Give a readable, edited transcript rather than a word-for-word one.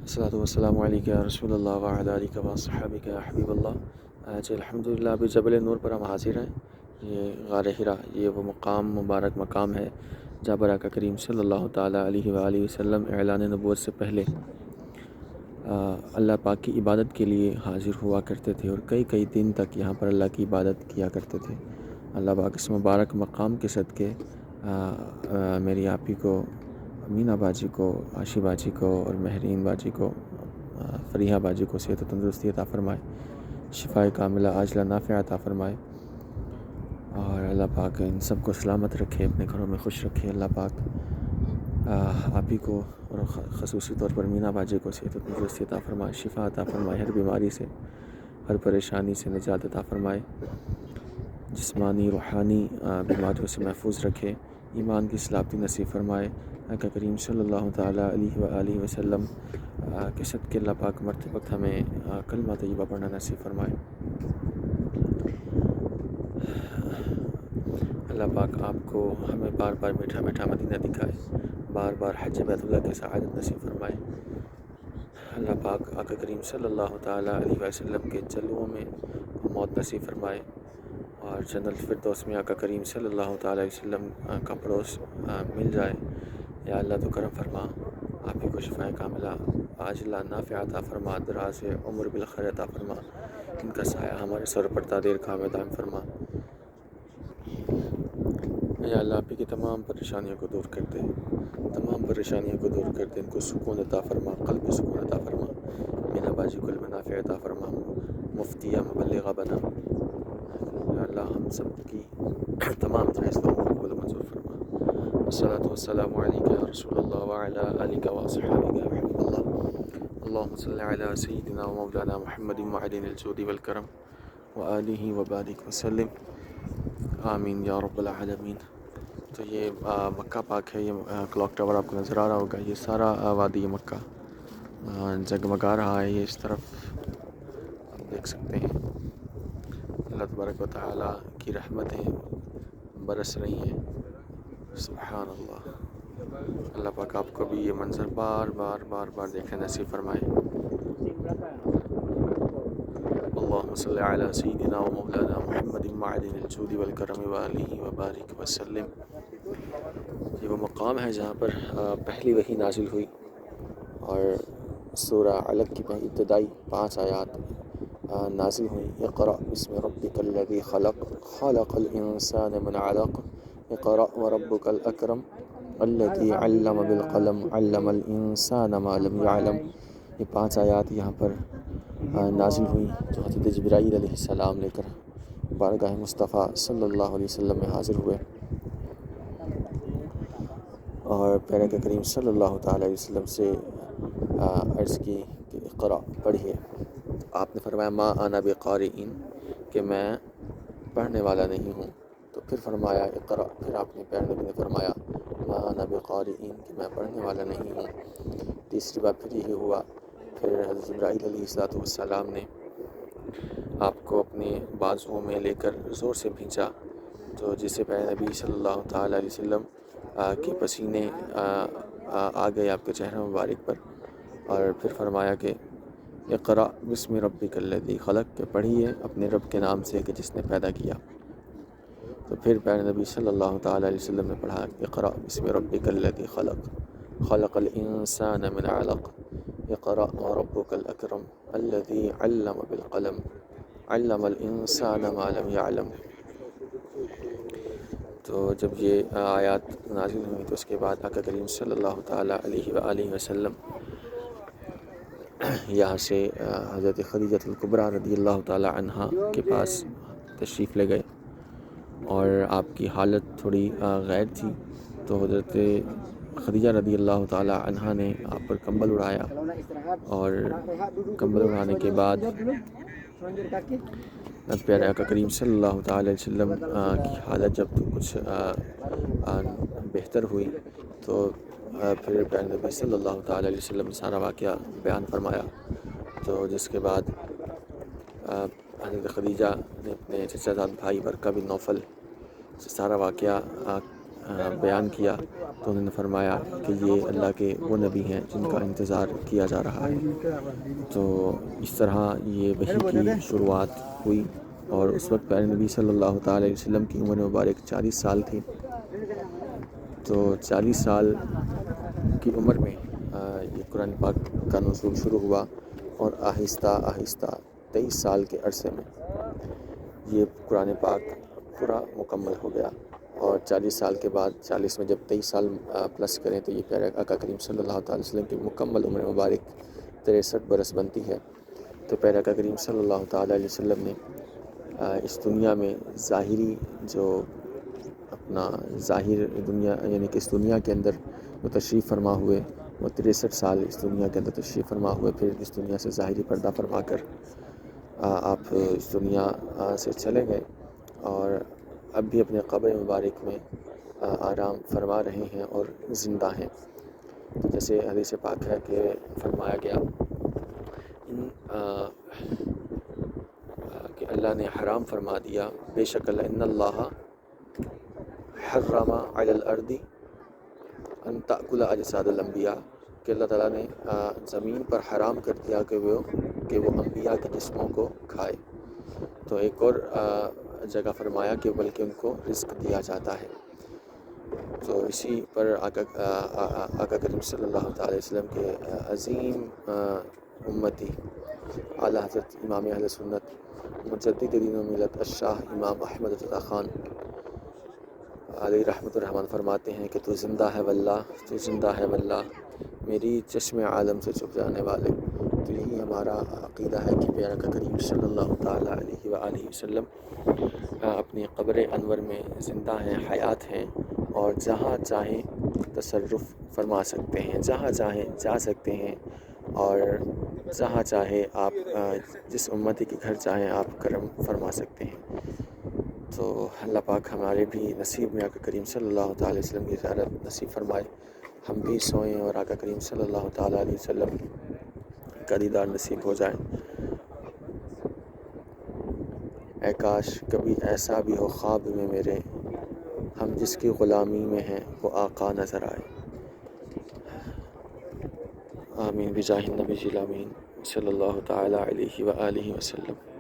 الصلاۃ والسلام علیکہ یا رسول اللہ وعلی آلہ و صحابہ یا حبیب اللہ۔ آج الحمدللہ ابھی جبل نور پر ہم حاضر ہیں۔ یہ غار حرا، یہ وہ مبارک مقام ہے جہاں پر آقا کریم صلی اللہ تعالیٰ علیہ وآلہ وسلم اعلان نبوت سے پہلے اللہ پاک کی عبادت کے لیے حاضر ہوا کرتے تھے، اور کئی دن تک یہاں پر اللہ کی عبادت کیا کرتے تھے۔ اللہ پاک اس مبارک مقام کے صدقے میری آپی کو، امینہ باجی کو، عاشی باجی کو اور مہرین باجی کو، فریحہ باجی کو صحت و تندرستی عطا فرمائے، شفائے کاملہ عاجلہ نافعہ عطا فرمائے، اور اللہ پاک ان سب کو سلامت رکھے، اپنے گھروں میں خوش رکھے۔ اللہ پاک آپی کو اور خصوصی طور پر امینہ باجی کو صحت و تندرستی عطا فرمائے، شفا عطا فرمائے، ہر بیماری سے، ہر پریشانی سے نجات عطا فرمائے، جسمانی روحانی بیماریوں سے محفوظ رکھے، ایمان کی سلامتی نصیب فرمائے۔ آقا کریم صلی اللہ تعالیٰ علیہ وآلہ وسلم کے صدقے اللہ پاک مرتے وقت ہمیں کلمہ طیبہ پڑھنا نصیب فرمائے۔ اللہ پاک آپ کو ہمیں بار بار میٹھا میٹھا مدینہ دکھائے، بار بار حج بیت اللہ کی سعادت نصیب فرمائے۔ اللہ پاک آقا کریم صلی اللہ تعالیٰ علیہ وسلم کے جلووں میں موت نصیب فرمائے، اور جنت الفردوس میں آقا کریم صلی اللہ تعالیٰ علیہ وسلم کا پڑوس مل جائے۔ یا اللہ تو کرم فرما، آپ ہی کو شفائے کاملہ عاجلہ نافعہ عطا فرما، دراز عمر بالخیر عطا فرما، ان کا سایہ ہمارے سر پر تا دیر قائم دائم فرما۔ یا اللہ آپ ہی کی تمام پریشانیوں کو دور کر دے، تمام پریشانیوں کو دور کر دے، ان کو سکون عطا فرما، قلبی سکون عطا فرما، مینا باجی کو علم نافع عطا فرما، مفتیہ مبلغہ بنا۔ یا اللہ ہم سب کی تمام فیصلوں کو قبول منظور فرما۔ الصلاۃ والسلام علیکہ یا رسول اللہ وعلی آلہ و صحابہ یا حبیب اللہ۔ اللہم صلی علی سیدنا و مولانا محمد معدن الجود والکرم وآلہ وبارک وسلم، آمین یا رب العالمین۔ تو یہ مکہ پاک ہے، یہ کلاک ٹاور آپ کو نظر آ رہا ہوگا، یہ سارا وادی مکہ جگمگا رہا ہے، یہ اس طرف آپ دیکھ سکتے ہیں۔ اللہ تبارک و تعالیٰ کی رحمتیں برس رہی ہیں، سبحان اللہ۔ اللہ پاک آپ کو بھی یہ منظر بار بار دیکھنے نصیب فرمائے۔ اللہم صلی علی سیدنا و مولانا محمد معدن الجود والکرم وآلہ وبارک وسلم۔ یہ وہ مقام ہے جہاں پر پہلی وحی نازل ہوئی، اور سورہ علق کی ابتدائی 5 آیات نازل ہوئی۔ اقرأ بسم ربک الذی خلق، خلق الانسان من علق، اقرأ وربک الاکرم الذی علم بالقلم، علم الانسان ما لم يعلم۔ یہ 5 آیات یہاں پر نازل ہوئی، جو حضرت جبرائیل علیہ السلام لے کر بارگاہ مصطفیٰ صلی اللہ علیہ وسلم میں حاضر ہوئے، اور پیارے آقا کریم صلی اللہ تعالیٰ علیہ وسلم سے عرض کی کہ اقرأ، پڑھیے۔ آپ نے فرمایا ما انا بقارئ، کہ میں پڑھنے والا نہیں ہوں۔ تو پھر فرمایا اقرأ، پھر آپ نے پیارے نبی نے فرمایا ما انا بقارئ، کہ میں پڑھنے والا نہیں ہوں۔ تیسری بار پھر یہی ہوا، پھر حضرت جبرائیل علیہ السلام نے آپ کو اپنے بازوؤں میں لے کر زور سے بھینچا، تو جس سے پیارے نبی صلی اللہ تعالیٰ علیہ وسلم کے پسینے آ گئے آپ کے چہرہ مبارک پر، اور پھر فرمایا کہ اقرأ بسم ربک الذی خلق، کہ پڑھیے اپنے رب کے نام سے کہ جس نے پیدا کیا۔ تو پھر پیارے نبی صلی اللہ تعالیٰ علیہ وسلم نے پڑھا اقرأ بسم ربک الذی خلق، خلق الانسان من علق، اقرأ وربک الاکرم الذی علم بالقلم، علم الانسان ما لم يعلم۔ تو جب یہ آیات نازل ہوئی تو اس کے بعد آقا کریم صلی اللہ تعالیٰ علیہ وآلہ وسلم یہاں سے حضرت خدیجہ الکبریٰ رضی اللہ تعالیٰ عنہا کے پاس تشریف لے گئے، اور آپ کی حالت تھوڑی غیر تھی، تو حضرت خدیجہ رضی اللہ تعالیٰ عنہا نے آپ پر کمبل اڑایا، اور کمبل اڑانے کے بعد پیارے آقا کریم صلی اللہ تعالیٰ علیہ وسلم کی حالت جب کچھ بہتر ہوئی، تو پھر پیارے نبی صلی اللہ تعالیٰ علیہ وسلم نے سارا واقعہ بیان فرمایا، تو جس کے بعد حضرت خدیجہ نے اپنے چچا زاد بھائی ورقہ بن نوفل سے سارا واقعہ بیان کیا تو انہوں نے فرمایا کہ یہ اللہ کے وہ نبی ہیں جن کا انتظار کیا جا رہا ہے۔ تو اس طرح یہ وحی کی شروعات ہوئی، اور اس وقت پیارے نبی صلی اللہ تعالیٰ علیہ وسلم کی عمر مبارک 40 سال تھی۔ تو 40 سال کی عمر میں یہ قرآن پاک کا نزول شروع ہوا، اور آہستہ آہستہ 23 سال کے عرصے میں یہ قرآن پاک پورا مکمل ہو گیا۔ اور 40 سال کے بعد 40 میں جب 23 سال پلس کریں تو یہ پیارے آقا کریم صلی اللہ تعالیٰ علیہ وسلم کی مکمل عمر مبارک 63 برس بنتی ہے۔ تو پیارے آقا کریم صلی اللہ تعالیٰ علیہ وسلم نے اس دنیا میں ظاہری جو اپنا ظاہر دنیا، یعنی کہ اس دنیا کے اندر وہ تشریف فرما ہوئے، وہ 63 سال اس دنیا کے اندر تشریف فرما ہوئے، پھر اس دنیا سے ظاہری پردہ فرما کر آپ اس دنیا سے چلے گئے، اور اب بھی اپنے قبر مبارک میں آرام فرما رہے ہیں اور زندہ ہیں۔ تو جیسے حدیث پاک ہے کہ فرمایا گیا کہ اللہ نے حرام فرما دیا، بے شک اللہ ان اللہ حرم علی الارض ان تأکل اجساد الانبیاء، کہ اللہ تعالیٰ نے زمین پر حرام کر دیا کہ وہ انبیاء کے جسموں کو کھائے۔ تو ایک اور جگہ فرمایا کہ بلکہ ان کو رزق دیا جاتا ہے۔ تو اسی پر آقا کریم صلی اللہ تعالیٰ علیہ وسلم کے عظیم امتی اعلیٰ حضرت امام اہل سنت مجدد دین و ملت الشاہ امام احمد رضا خان علیہ رحمۃ الرحمن فرماتے ہیں کہ تو زندہ ہے واللہ، تو زندہ ہے واللہ، میری چشم عالم سے چھپ جانے والے۔ تو یہی ہمارا عقیدہ ہے کہ پیارا آقا کریم صلی اللہ تعالیٰ علیہ وآلہ وسلم اپنی قبر انور میں زندہ ہیں، حیات ہیں، اور جہاں چاہیں تصرف فرما سکتے ہیں، جہاں چاہیں جا سکتے ہیں، اور جہاں چاہے آپ جس امتی کے گھر چاہیں آپ کرم فرما سکتے ہیں۔ تو اللہ پاک ہمارے بھی نصیب میں آقا کریم صلی اللہ تعالیٰ علیہ وسلم کی زیارت نصیب فرمائے، ہم بھی سوئیں اور آقا کریم صلی اللہ تعالیٰ علیہ وسلم کا دیدار نصیب ہو جائے۔ اے کاش کبھی ایسا بھی ہو خواب میں میرے، ہم جس کی غلامی میں ہیں وہ آقا نظر آئے۔ آمین بجاہ النبی الامین صلی اللہ تعالیٰ علیہ وآلہ وسلم۔